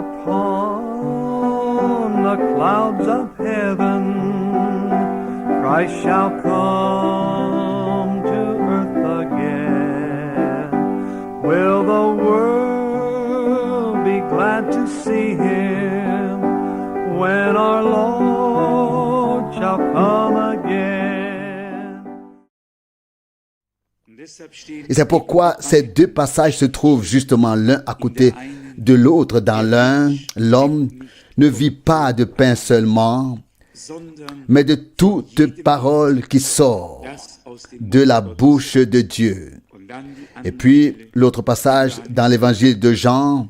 upon the clouds of heaven, Christ shall come to earth again. Will the world be glad to see him when our Lord shall come again? Et c'est pourquoi ces deux passages se trouvent justement l'un à côté de l'autre. Dans l'un, l'homme ne vit pas de pain seulement, mais de toute parole qui sort de la bouche de Dieu. Et puis, l'autre passage dans l'évangile de Jean,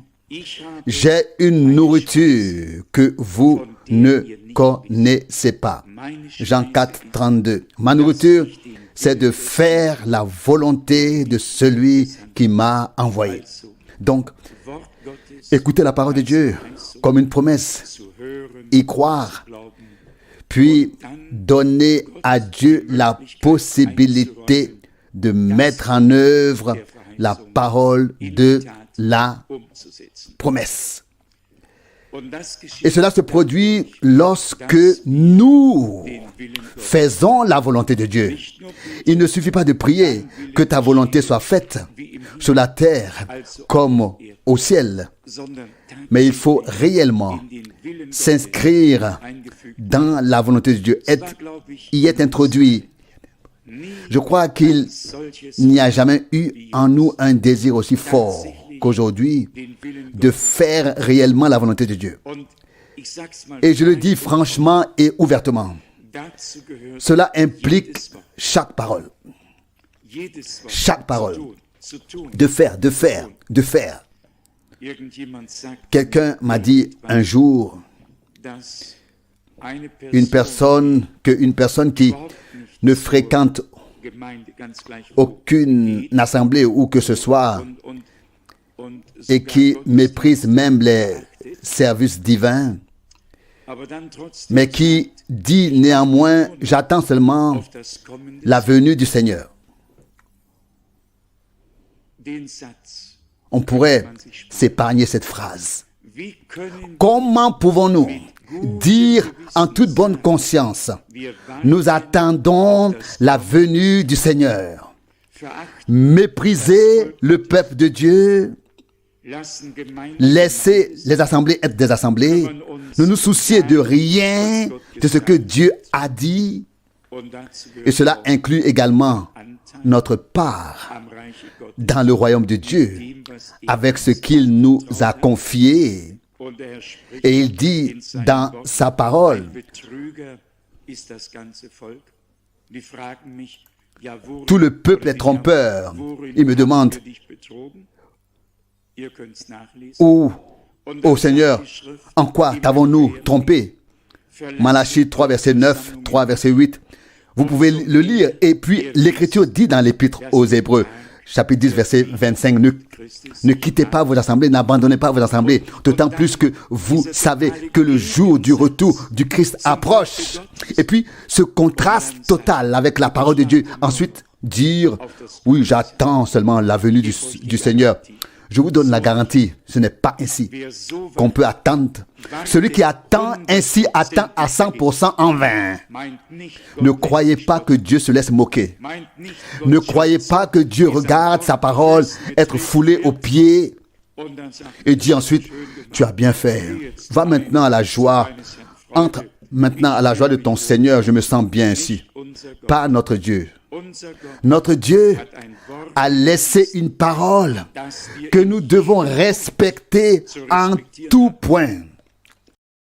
j'ai une nourriture que vous ne connaissez pas. Jean 4, 32. Ma nourriture, c'est de faire la volonté de celui qui m'a envoyé. Donc, écoutez la parole de Dieu comme une promesse, y croire, puis donner à Dieu la possibilité de mettre en œuvre la parole de la promesse. Et cela se produit lorsque nous faisons la volonté de Dieu. Il ne suffit pas de prier que ta volonté soit faite sur la terre comme au ciel, mais il faut réellement s'inscrire dans la volonté de Dieu, y être introduit. Je crois qu'il n'y a jamais eu en nous un désir aussi fort qu'aujourd'hui de faire réellement la volonté de Dieu. Et je le dis franchement et ouvertement, cela implique chaque parole. Chaque parole. De faire. Quelqu'un m'a dit un jour, une personne qui ne fréquente aucune assemblée ou que ce soit et qui méprise même les services divins, mais qui dit néanmoins, j'attends seulement la venue du Seigneur. On pourrait s'épargner cette phrase. Comment pouvons-nous dire en toute bonne conscience, nous attendons la venue du Seigneur, mépriser le peuple de Dieu, laisser les assemblées être des assemblées, ne nous soucier de rien de ce que Dieu a dit, et cela inclut également notre part dans le royaume de Dieu, avec ce qu'il nous a confié. Et il dit dans sa parole, tout le peuple est trompeur. Il me demande, où, ô Seigneur, en quoi t'avons-nous trompé? Malachie 3, verset 9, 3, verset 8. Vous pouvez le lire. Et puis, l'Écriture dit dans l'Épître aux Hébreux, chapitre 10, verset 25, ne quittez pas vos assemblées, n'abandonnez pas vos assemblées, d'autant plus que vous savez que le jour du retour du Christ approche. Et puis, ce contraste total avec la parole de Dieu. Ensuite, dire, oui, j'attends seulement la venue du Seigneur. Je vous donne la garantie, ce n'est pas ainsi qu'on peut attendre. Celui qui attend ainsi attend à 100% en vain. Ne croyez pas que Dieu se laisse moquer. Ne croyez pas que Dieu regarde sa parole être foulée aux pieds et dit ensuite, tu as bien fait. Va maintenant à la joie. Entre maintenant à la joie de ton Seigneur, je me sens bien ici. Pas notre Dieu. Notre Dieu a laissé une parole que nous devons respecter en tout point.